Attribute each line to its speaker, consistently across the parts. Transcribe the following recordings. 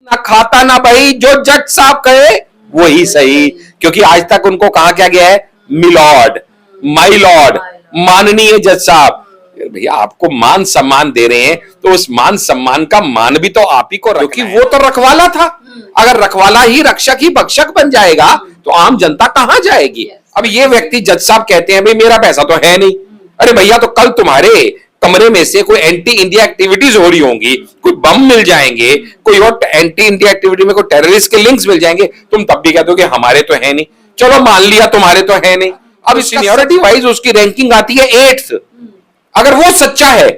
Speaker 1: ना खाता ना भाई, जो जज साहब कहे वही सही, क्योंकि आज तक उनको कहा क्या गया है, मिलॉर्ड, माई लॉर्ड, माननीय जज साहब। भैया आपको मान सम्मान दे रहे हैं तो उस मान सम्मान का मान भी तो आप ही को, क्योंकि वो तो रखवाला था। अगर रखवाला ही रक्षक ही भक्षक बन जाएगा तो आम जनता कहां जाएगी। अब ये व्यक्ति जज साहब कहते हैं भाई मेरा पैसा तो है नहीं। अरे भैया तो कल तुम्हारे कमरे में से कोई एंटी इंडिया एक्टिविटीज हो रही होंगी, कोई बम मिल जाएंगे, कोई और एंटी इंडिया एक्टिविटी में कोई टेररिस्ट के लिंक्स मिल जाएंगे, तुम तब भी कहते हो कि हमारे तो है नहीं। चलो मान लिया तुम्हारे तो है नहीं, अब सीनियरिटी वाइज उसकी रैंकिंग आती है 8th। अगर वो सच्चा है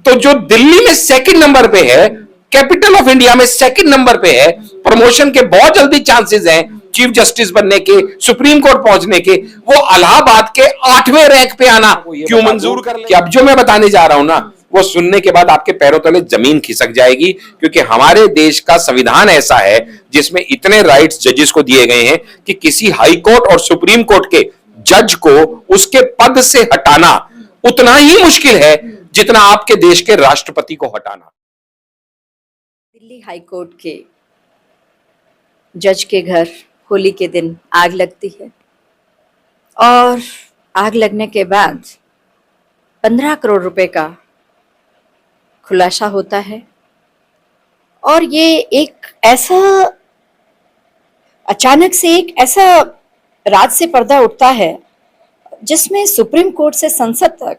Speaker 1: तो जो दिल्ली में 2nd नंबर पे है, कैपिटल ऑफ इंडिया में 2nd नंबर पे है, प्रमोशन के बहुत जल्दी चांसेस हैं चीफ जस्टिस बनने के, सुप्रीम कोर्ट पहुंचने के, वो इलाहाबाद के 8वें रैंक पे आना क्यों मंजूर कर ले? कि अब जो मैं बताने जा रहा हूं ना, वो सुनने के बाद आपके पैरों तले जमीन खिसक जाएगी, क्योंकि हमारे देश का संविधान ऐसा है जिसमें इतने राइट्स जजेस को दिए गए हैं कि किसी हाई कोर्ट और सुप्रीम कोर्ट के जज को उसके पद से हटाना उतना ही मुश्किल है जितना आपके देश के राष्ट्रपति को हटाना।
Speaker 2: दिल्ली हाई कोर्ट के जज के घर होली के दिन आग लगती है और आग लगने के बाद 15 करोड़ रुपए का खुलासा होता है। और ये एक ऐसा अचानक से एक ऐसा रात से पर्दा उठता है जिसमें सुप्रीम कोर्ट से संसद तक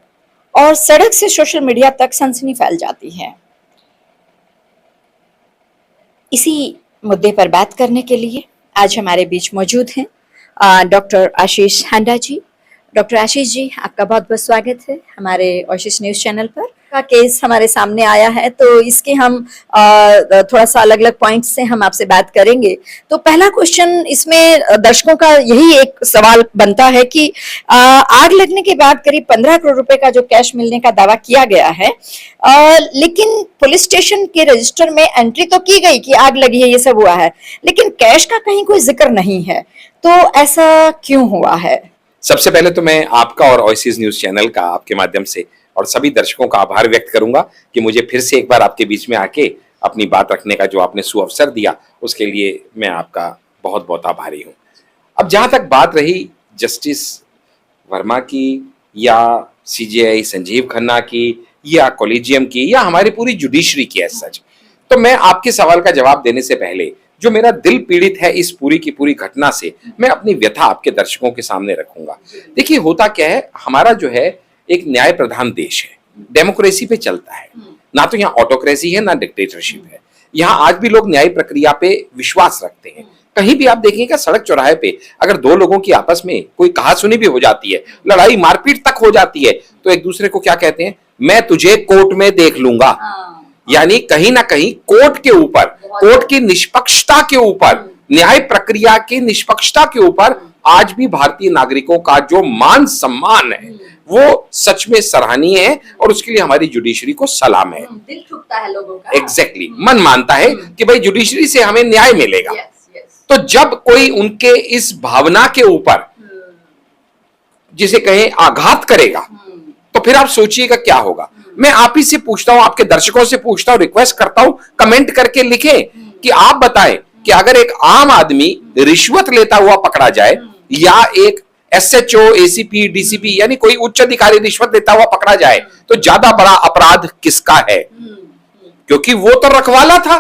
Speaker 2: और सड़क से सोशल मीडिया तक सनसनी फैल जाती है। इसी मुद्दे पर बात करने के लिए आज हमारे बीच मौजूद हैं डॉक्टर आशीष हांडा जी। डॉक्टर आशीष जी, आपका बहुत बहुत स्वागत है हमारे आशीष न्यूज चैनल पर। का केस हमारे सामने आया है तो इसके हम थोड़ा सा अलग अलग पॉइंट्स से हम आपसे बात करेंगे। तो पहला क्वेश्चन इसमें दर्शकों का यही एक सवाल बनता है कि आग लगने के बाद करीब 15 करोड़ रुपए का जो कैश मिलने का दावा किया गया है, लेकिन पुलिस स्टेशन के रजिस्टर में एंट्री तो की गई कि आग लगी है, ये सब हुआ है, लेकिन कैश का कहीं कोई जिक्र नहीं है। तो ऐसा क्यों हुआ है?
Speaker 1: सबसे पहले तो मैं आपका और ओएसिस न्यूज चैनल का आपके माध्यम से और सभी दर्शकों का आभार व्यक्त करूंगा कि मुझे फिर से एक बार आपके बीच में आके अपनी बात रखने का जो आपने सुअवसर दिया, उसके लिए मैं आपका बहुत बहुत आभारी हूं। अब जहां तक बात रही जस्टिस वर्मा की या सीजेआई संजीव खन्ना की या कॉलेजियम की या हमारी पूरी जुडिशरी की एज सच, तो मैं आपके सवाल का जवाब देने से पहले जो मेरा दिल पीड़ित है इस पूरी की पूरी घटना से, मैं अपनी व्यथा आपके दर्शकों के सामने रखूंगा। देखिए होता क्या है, हमारा जो है एक न्याय प्रधान देश है, डेमोक्रेसी पे चलता है, ना तो यहाँ ऑटोक्रेसी है ना डिक्टेटरशिप है। यहाँ आज भी लोग न्याय प्रक्रिया पे विश्वास रखते हैं। कहीं भी आप देखेंगे सड़क चौराहे पे अगर दो लोगों की आपस में कोई कहासुनी भी हो जाती है, लड़ाई मारपीट तक हो जाती है, तो एक दूसरे को क्या कहते हैं, मैं तुझे कोर्ट में देख लूंगा। यानी कहीं ना कहीं कोर्ट के ऊपर, कोर्ट की निष्पक्षता के ऊपर, न्याय प्रक्रिया की निष्पक्षता के ऊपर आज भी भारतीय नागरिकों का जो मान सम्मान है वो सच में सराहनीय है और उसके लिए हमारी जुडिशरी को सलाम है।
Speaker 2: दिल ठुकता है लोगों का।
Speaker 1: एग्जैक्टली, मन मानता है कि भाई जुडिशरी से हमें न्याय मिलेगा। तो जब कोई उनके इस भावना के ऊपर जिसे कहें आघात करेगा, तो फिर आप सोचिएगा क्या होगा। मैं आप ही से पूछता हूं, आपके दर्शकों से पूछता हूं, रिक्वेस्ट करता हूं, कमेंट करके लिखें कि आप बताएं कि अगर एक आम आदमी रिश्वत लेता हुआ पकड़ा जाए या एक एसएचओ, एसीपी, डीसीपी यानी कोई उच्च अधिकारी रिश्वत लेता हुआ पकड़ा जाए तो ज्यादा बड़ा अपराध किसका है? क्योंकि वो तो रखवाला था।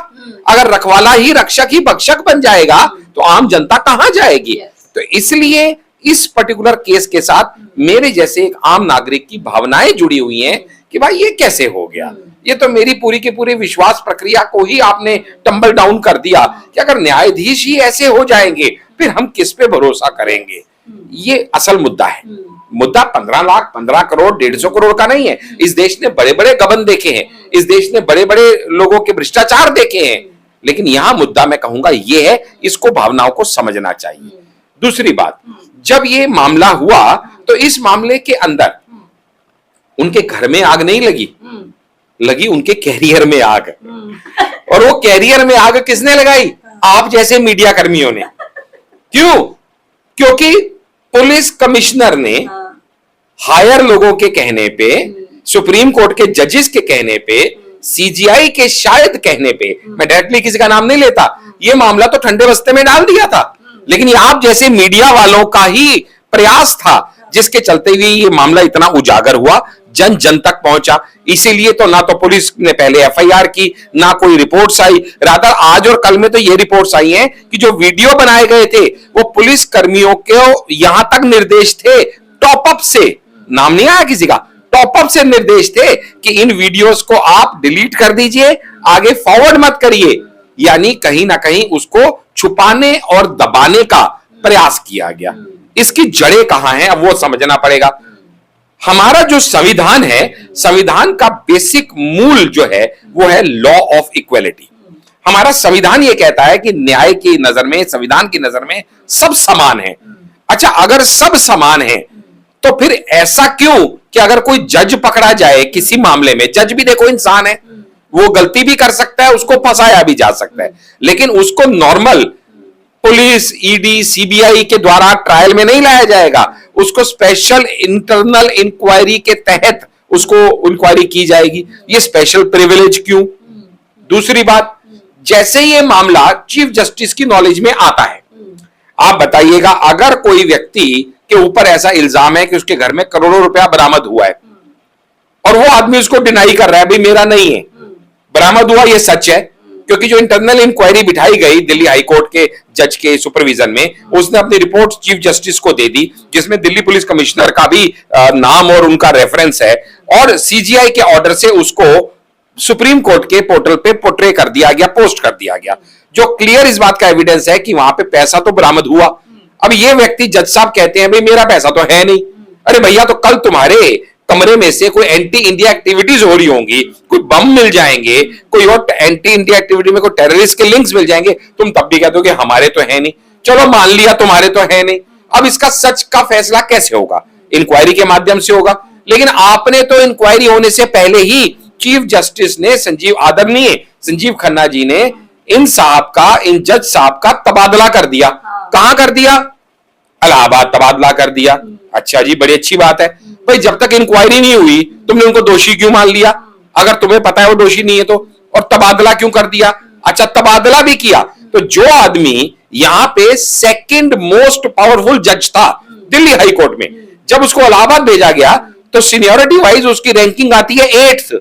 Speaker 1: अगर रखवाला ही रक्षक ही भक्षक बन जाएगा तो आम जनता कहां जाएगी? तो इसलिए इस पर्टिकुलर केस के साथ मेरे जैसे एक आम नागरिक की भावनाएं जुड़ी हुई हैं कि भाई ये कैसे हो गया। ये तो मेरी पूरी की पूरी विश्वास प्रक्रिया को ही आपने टंबल डाउन कर दिया कि अगर न्यायाधीश ही ऐसे हो जाएंगे फिर हम किस पे भरोसा करेंगे। ये असल मुद्दा है। मुद्दा 15 लाख, 15 करोड़, 150 करोड़ का नहीं है। इस देश ने बड़े बड़े गबन देखे हैं, इस देश ने बड़े बड़े लोगों के भ्रष्टाचार देखे हैं, लेकिन यहां मुद्दा मैं कहूंगा ये है, इसको भावनाओं को समझना चाहिए। दूसरी बात, जब ये मामला हुआ तो इस मामले के अंदर उनके घर में आग नहीं लगी, लगी उनके कैरियर में आग। और वो कैरियर में आग किसने लगाई? आप जैसे मीडिया कर्मियों ने। क्यों? क्योंकि पुलिस कमिश्नर ने हायर लोगों के कहने पे, सुप्रीम कोर्ट के जजेस के कहने पे सीजीआई के शायद कहने पे, मैं डायरेक्टली किसी का नाम नहीं लेता, ये मामला तो ठंडे बस्ते में डाल दिया था, लेकिन ये आप जैसे मीडिया वालों का ही प्रयास था जिसके चलते हुए ये मामला इतना उजागर हुआ, जन जन तक पहुंचा। इसीलिए तो ना तो पुलिस ने पहले एफआईआर की, ना कोई रिपोर्ट्स आई। रादर आज और कल में तो ये रिपोर्ट्स आई हैं कि जो वीडियो बनाए गए थे वो पुलिस कर्मियों के यहां तक निर्देश थे, टॉपअप से, नाम नहीं आया किसी का, टॉपअप से निर्देश थे कि इन वीडियोस को आप डिलीट कर दीजिए, आगे फॉरवर्ड मत करिए। यानी कहीं ना कहीं उसको छुपाने और दबाने का प्रयास किया गया। इसकी जड़ें कहां हैं, अब वो समझना पड़ेगा। हमारा जो संविधान है, संविधान का बेसिक मूल जो है वो है लॉ ऑफ इक्वलिटी। हमारा संविधान ये कहता है कि न्याय की नजर में, संविधान की नजर में सब समान है। अच्छा, अगर सब समान है तो फिर ऐसा क्यों कि अगर कोई जज पकड़ा जाए किसी मामले में, जज भी देखो इंसान है, वो गलती भी कर सकता है, उसको फंसाया भी जा सकता है, लेकिन उसको नॉर्मल पुलिस, ईडी, सीबीआई के द्वारा ट्रायल में नहीं लाया जाएगा, उसको स्पेशल इंटरनल इंक्वायरी के तहत उसको इंक्वायरी की जाएगी। ये स्पेशल प्रिविलेज क्यों? दूसरी बात, जैसे ये मामला चीफ जस्टिस की नॉलेज में आता है, आप बताइएगा अगर कोई व्यक्ति के ऊपर ऐसा इल्जाम है कि उसके घर में करोड़ों रुपया बरामद हुआ है और वो आदमी उसको डिनाई कर रहा है, भाई मेरा नहीं है, बरामद हुआ, ये सच है, क्योंकि जो इंटरनल इंक्वायरी बिठाई गई दिल्ली हाई कोर्ट के जज के सुपरविजन में, उसने अपनी रिपोर्ट चीफ जस्टिस को दे दी, जिसमें दिल्ली पुलिस कमिश्नर का भी नाम और उनका रेफरेंस है, और सीजीआई के ऑर्डर से उसको सुप्रीम कोर्ट के पोर्टल पे पोर्ट्रे कर दिया गया, पोस्ट कर दिया गया, जो क्लियर इस बात का एविडेंस है कि वहां पे पैसा तो बरामद हुआ। अब ये व्यक्ति जज साहब कहते हैं भाई मेरा पैसा तो है नहीं। अरे भैया, तो कल तुम्हारे कमरे में से कोई एंटी इंडिया एक्टिविटीज हो रही होंगी, कोई बम मिल जाएंगे, कोई और एंटी इंडिया एक्टिविटी में कोई टेररिस्ट के लिंक्स मिल जाएंगे, तुम तब भी कहते हो कि हमारे तो है नहीं। चलो मान लिया तुम्हारे तो है नहीं, अब इसका सच का फैसला कैसे होगा? इंक्वायरी के माध्यम से होगा। लेकिन आपने तो इंक्वायरी होने से पहले ही चीफ जस्टिस ने आदरणीय संजीव खन्ना जी ने इन जज साहब का तबादला कर दिया। कहां कर दिया? इलाहाबाद तबादला कर दिया। अच्छा जी, बड़ी अच्छी बात है। भाई जब तक इंक्वायरी नहीं हुई तुमने उनको दोषी क्यों मान लिया? अगर तुम्हें पता है वो दोषी नहीं है तो, और तबादला क्यों कर दिया? अच्छा, तबादला भी किया तो जो आदमी यहां पे सेकंड मोस्ट पावरफुल जज था दिल्ली हाई कोर्ट में, जब उसको इलाहाबाद भेजा गया तो सीनियरिटी वाइज उसकी रैंकिंग आती है 8th।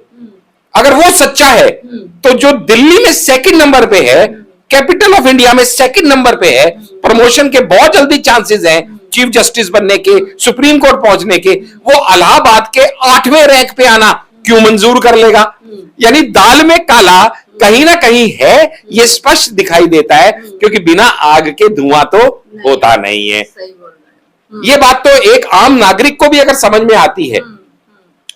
Speaker 1: अगर वो सच्चा है तो जो दिल्ली में सेकंड नंबर पे है, कैपिटल ऑफ इंडिया में सेकंड नंबर पे है, प्रमोशन के बहुत जल्दी चांसेस हैं चीफ जस्टिस बनने के, सुप्रीम कोर्ट पहुंचने के, वो इलाहाबाद के 8वें रैंक पे आना क्यों मंजूर कर लेगा? यानी दाल में काला कहीं ना कहीं है, ये स्पष्ट दिखाई देता है, क्योंकि बिना आग के धुआं तो होता नहीं है। ये बात तो एक आम नागरिक को भी अगर समझ में आती है,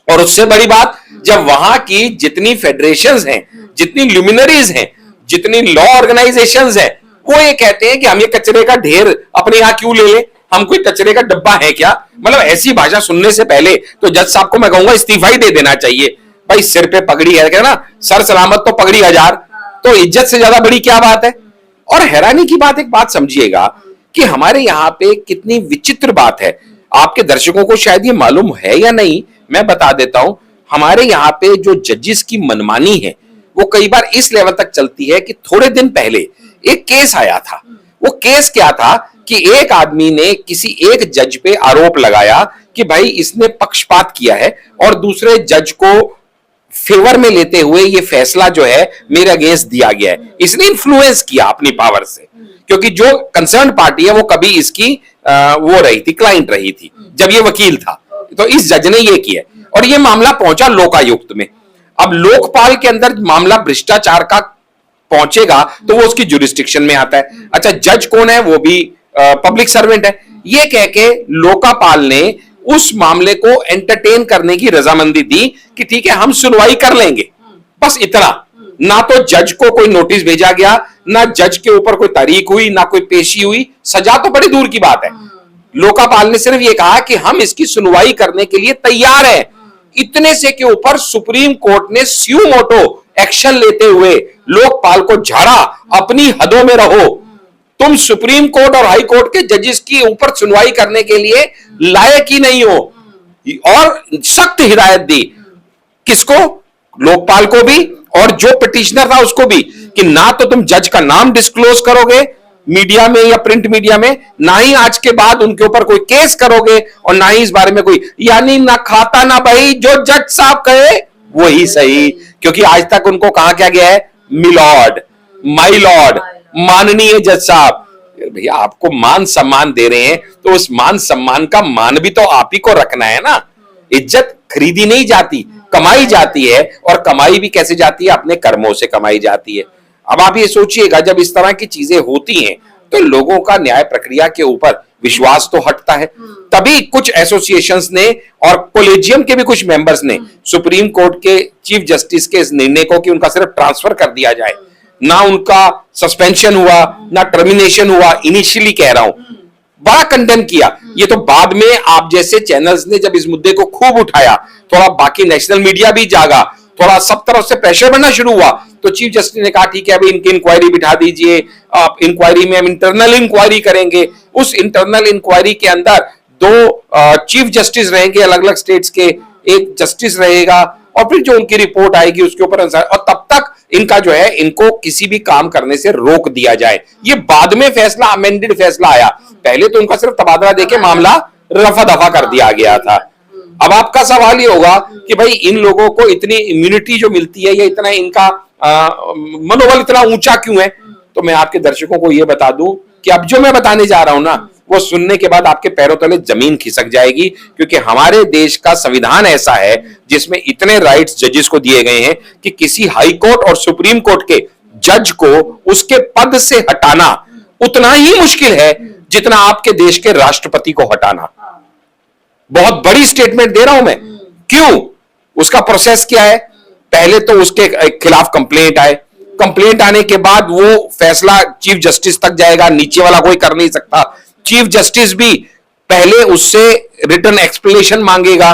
Speaker 1: और उससे बड़ी बात, जब वहां की जितनी फेडरेशंस हैं, जितनी ल्यूमिनरीज हैं, जितनी लॉ ऑर्गेनाइजेशंस हैं, वो ये कहते हैं कि हम ये कचरे का ढेर अपने यहां क्यों ले लें, हम कोई कचरे का डब्बा है क्या? मतलब ऐसी भाषा सुनने से पहले तो जज साहब को मैं कहूंगा इस्तीफा ही दे देना चाहिए। भाई सिर पे पगड़ी है, क्या ना, सर सलामत तो पगड़ी हजार, तो इज्जत से ज्यादा बड़ी क्या बात है? और हैरानी की बात, एक बात समझिएगा कि हमारे यहाँ पे कितनी विचित्र बात है। आपके दर्शकों को शायद ये मालूम है या नहीं, मैं बता देता हूं। हमारे यहाँ पे जो जजेस की मनमानी है वो कई बार इस लेवल तक चलती है कि थोड़े दिन पहले एक केस आया था। वो केस क्या था कि एक आदमी ने किसी एक जज पे आरोप लगाया कि भाई इसने पक्षपात किया है और दूसरे जज को फेवर में लेते हुए ये फैसला जो है मेरे अगेंस्ट दिया गया है। इसने इन्फ्लुएंस किया अपनी पावर से, क्योंकि जो कंसर्न पार्टी है वो कभी इसकी वो रही थी, क्लाइंट रही थी जब ये वकील था, तो इस जज ने ये किया और ये मामला पहुंचा लोकायुक्त में। अब लोकपाल के अंदर मामला भ्रष्टाचार का पहुंचेगा तो वो उसकी जुरिस्डिक्शन में आता है। अच्छा, जज कौन है? वो भी पब्लिक सर्वेंट है। ये कह के लोकापाल ने उस मामले को एंटरटेन करने की रजामंदी दी कि ठीक है हम सुनवाई कर लेंगे, बस इतना। ना तो जज को कोई नोटिस भेजा गया, ना जज के ऊपर कोई तारीख हुई, ना कोई पेशी हुई, सजा तो बड़ी दूर की बात है। लोकापाल ने सिर्फ ये कहा कि हम इसकी सुनवाई करने के लिए तैयार हैं। इतने से के ऊपर सुप्रीम कोर्ट ने स्यू मोटो एक्शन लेते हुए लोकपाल को झाड़ा, अपनी हदों में रहो, तुम सुप्रीम कोर्ट और हाई कोर्ट के जजेस की ऊपर सुनवाई करने के लिए लायक ही नहीं हो, और सख्त हिदायत दी। किसको? लोकपाल को भी और जो पिटिशनर था उसको भी, कि ना तो तुम जज का नाम डिस्क्लोज करोगे मीडिया में या प्रिंट मीडिया में, ना ही आज के बाद उनके ऊपर कोई केस करोगे, और ना ही इस बारे में कोई, यानी ना खाता ना भाई, जो जज साहब कहे वही सही। क्योंकि आज तक उनको कहा क्या गया है, मिलॉर्ड, माई लॉर्ड, माननीय जज साहब। भैया आपको मान सम्मान दे रहे हैं तो उस मान सम्मान का मान भी तो आप ही को रखना है ना। इज्जत खरीदी नहीं जाती, कमाई जाती है, और कमाई भी कैसे जाती है, अपने कर्मों से कमाई जाती है। अब आप ये सोचिएगा, जब इस तरह की चीजें होती हैं तो लोगों का न्याय प्रक्रिया के ऊपर विश्वास तो हटता है। तभी कुछ एसोसिएशंस ने और कॉलेजियम के भी कुछ मेंबर्स ने सुप्रीम कोर्ट के चीफ जस्टिस के इस निर्णय को कि उनका सिर्फ ट्रांसफर कर दिया जाए, ना उनका सस्पेंशन हुआ ना टर्मिनेशन हुआ, इनिशियली कह रहा हूं, बड़ा कंडेम किया। ये तो बाद में आप जैसे चैनल्स ने जब इस मुद्दे को खूब उठाया, थोड़ा बाकी नेशनल मीडिया भी जागा, थोड़ा सब तरफ से प्रेशर बनना शुरू हुआ, तो चीफ जस्टिस ने कहा ठीक है अभी इनकी इंक्वायरी बिठा दीजिए, आप इंक्वायरी में हम इंटरनल इंक्वायरी करेंगे। उस इंटरनल इंक्वायरी के अंदर दो चीफ जस्टिस रहेंगे अलग अलग स्टेट्स के, एक जस्टिस रहेगा, और फिर जो उनकी रिपोर्ट आएगी उसके ऊपर, और तब तक इनका जो है, इनको किसी भी काम करने से रोक दिया जाए। ये बाद में फैसला, अमेंडेड फैसला आया, पहले तो उनका सिर्फ तबादला देके मामला रफा दफा कर दिया गया था। अब आपका सवाल ये होगा कि भाई इन लोगों को इतनी इम्यूनिटी जो मिलती है, या इतना इनका मनोबल इतना ऊंचा क्यों है? तो मैं आपके दर्शकों को यह बता दूं कि अब जो मैं बताने जा रहा हूं ना, वो सुनने के बाद आपके पैरों तले जमीन खिसक जाएगी। क्योंकि हमारे देश का संविधान ऐसा है जिसमें इतने राइट्स जजेस को दिए गए हैं कि किसी हाई कोर्ट और सुप्रीम कोर्ट के जज को उसके पद से हटाना उतना ही मुश्किल है जितना आपके देश के राष्ट्रपति को हटाना। बहुत बड़ी स्टेटमेंट दे रहा हूं मैं। क्यों? उसका प्रोसेस क्या है? पहले तो उसके खिलाफ कंप्लेंट आए, कंप्लेंट आने के बाद वो फैसला चीफ जस्टिस तक जाएगा, नीचे वाला कोई कर नहीं सकता। चीफ जस्टिस भी पहले उससे रिटर्न एक्सप्लेनेशन मांगेगा,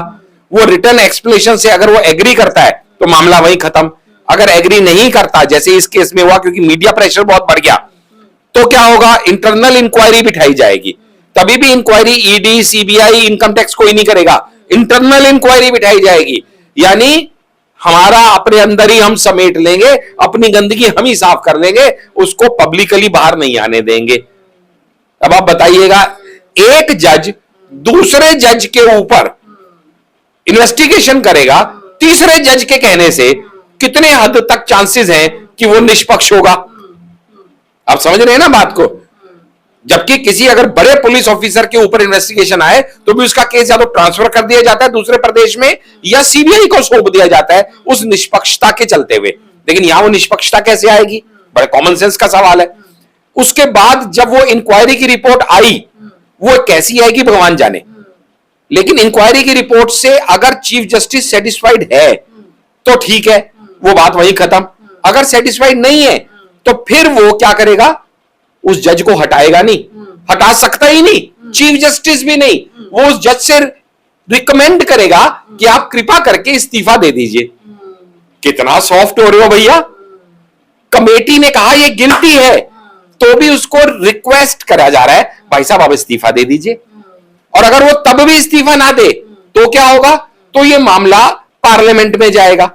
Speaker 1: वो रिटर्न एक्सप्लेनेशन से अगर वो एग्री करता है तो मामला वहीं खत्म। अगर एग्री नहीं करता, जैसे इस केस में हुआ, क्योंकि मीडिया प्रेशर बहुत बढ़ गया, तो क्या होगा, इंटरनल इंक्वायरी बिठाई जाएगी। तभी भी inquiry ED, CBI, income tax कोई नहीं करेगा, इंटरनल इंक्वायरी बिठाई जाएगी। यानी हमारा अपने अंदर ही हम समेट लेंगे, अपनी गंदगी हम ही साफ कर लेंगे, उसको पब्लिकली बाहर नहीं आने देंगे। अब आप बताइएगा, एक जज दूसरे जज के ऊपर इन्वेस्टिगेशन करेगा, तीसरे जज के कहने से कितने हद तक चांसेस हैं कि वो निष्पक्ष होगा? आप समझ रहे हैं ना बात को? जबकि किसी अगर बड़े पुलिस ऑफिसर के ऊपर इन्वेस्टिगेशन आए तो भी उसका केस या तो ट्रांसफर कर दिया जाता है दूसरे प्रदेश में, या सीबीआई को सौंप दिया जाता है उस निष्पक्षता के चलते हुए। लेकिन यहां वो निष्पक्षता कैसे आएगी? बड़े कॉमन सेंस का सवाल है। उसके बाद जब वो इंक्वायरी की रिपोर्ट आई, वो कैसी आएगी भगवान जाने। लेकिन इंक्वायरी की रिपोर्ट से अगर चीफ जस्टिस सेटिस्फाइड है तो ठीक है, वो बात वहीं खत्म। अगर सेटिस्फाइड नहीं है तो फिर वो क्या करेगा? उस जज को हटाएगा नहीं, हटा सकता ही नहीं, चीफ जस्टिस भी नहीं। वो उस जज से रिकमेंड करेगा कि आप कृपा करके इस्तीफा दे दीजिए। कितना सॉफ्ट हो रहे हो भैया। कमेटी ने कहा ये गिल्टी है, तो भी उसको रिक्वेस्ट करा जा रहा है, भाई साहब आप इस्तीफा दे दीजिए। और अगर वो तब भी इस्तीफा ना दे तो क्या होगा? तो ये मामला पार्लियामेंट में जाएगा।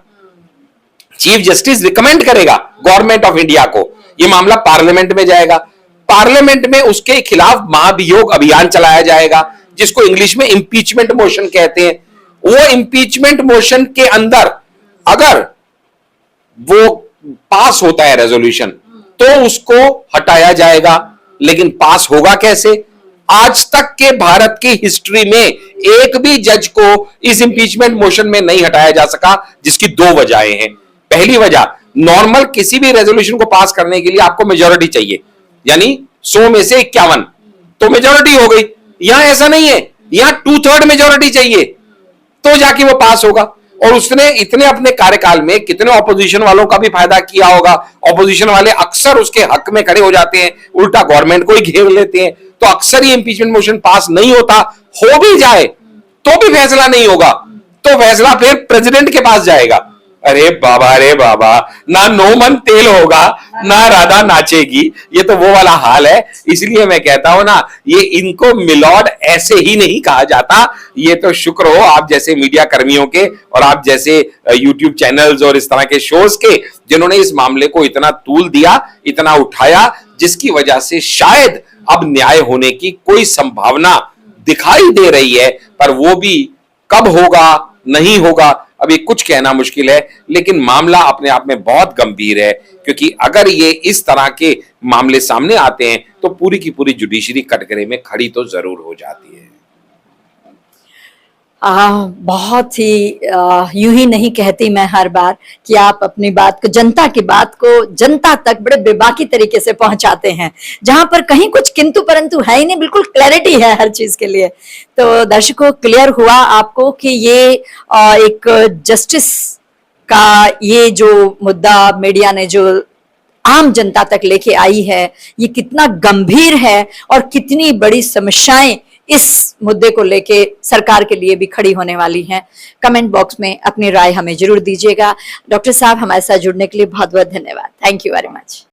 Speaker 1: चीफ जस्टिस रिकमेंड करेगा गवर्नमेंट ऑफ इंडिया को, ये मामला पार्लियामेंट में जाएगा। पार्लियामेंट में उसके खिलाफ महाभियोग अभियान चलाया जाएगा, जिसको इंग्लिश में इंपीचमेंट मोशन कहते हैं। वो इंपीचमेंट मोशन के अंदर अगर वो पास होता है रेजोल्यूशन, तो उसको हटाया जाएगा। लेकिन पास होगा कैसे? आज तक के भारत की हिस्ट्री में एक भी जज को इस इंपीचमेंट मोशन में नहीं हटाया जा सका, जिसकी दो वजहें हैं। पहली वजह, नॉर्मल किसी भी रेजोल्यूशन को पास करने के लिए आपको मेजॉरिटी चाहिए, यानी 100 में से 51 तो मेजॉरिटी हो गई। यहां ऐसा नहीं है, यहां 2/3 मेजॉरिटी चाहिए तो जाके वो पास होगा। और उसने इतने अपने कार्यकाल में कितने ऑपोजिशन वालों का भी फायदा किया होगा। ऑपोजिशन वाले अक्सर उसके हक में खड़े हो जाते हैं, उल्टा गवर्नमेंट को ही घेर लेते हैं, तो अक्सर ही इंपीचमेंट मोशन पास नहीं होता। हो भी जाए तो भी फैसला नहीं होगा, तो फैसला फिर प्रेसिडेंट के पास जाएगा, अरे बाबा रे बाबा, ना नो मन तेल होगा ना राधा नाचेगी, ये तो वो वाला हाल है। इसलिए मैं कहता हूं ना, ये इनको मिलॉर्ड ऐसे ही नहीं कहा जाता। ये तो शुक्र हो आप जैसे मीडिया कर्मियों के और आप जैसे यूट्यूब चैनल्स और इस तरह के शोज के, जिन्होंने इस मामले को इतना तूल दिया, इतना उठाया, जिसकी वजह से शायद अब न्याय होने की कोई संभावना दिखाई दे रही है। पर वो भी कब होगा नहीं होगा अभी कुछ कहना मुश्किल है। लेकिन मामला अपने आप में बहुत गंभीर है, क्योंकि अगर ये इस तरह के मामले सामने आते हैं तो पूरी की पूरी जुडिशरी कटघरे में खड़ी तो जरूर हो जाती है।
Speaker 2: बहुत ही यूं ही नहीं कहती मैं हर बार कि आप अपनी बात को, जनता की बात को जनता तक बड़े बेबाकी तरीके से पहुंचाते हैं, जहां पर कहीं कुछ किंतु परंतु है ही नहीं, बिल्कुल क्लैरिटी है हर चीज के लिए। तो दर्शकों, क्लियर हुआ आपको कि ये एक जस्टिस का ये जो मुद्दा मीडिया ने जो आम जनता तक लेके आई है, ये कितना गंभीर है और कितनी बड़ी समस्याएं इस मुद्दे को लेके सरकार के लिए भी खड़ी होने वाली हैं। कमेंट बॉक्स में अपनी राय हमें जरूर दीजिएगा। डॉक्टर साहब, हमारे साथ जुड़ने के लिए बहुत बहुत धन्यवाद। Thank you very much.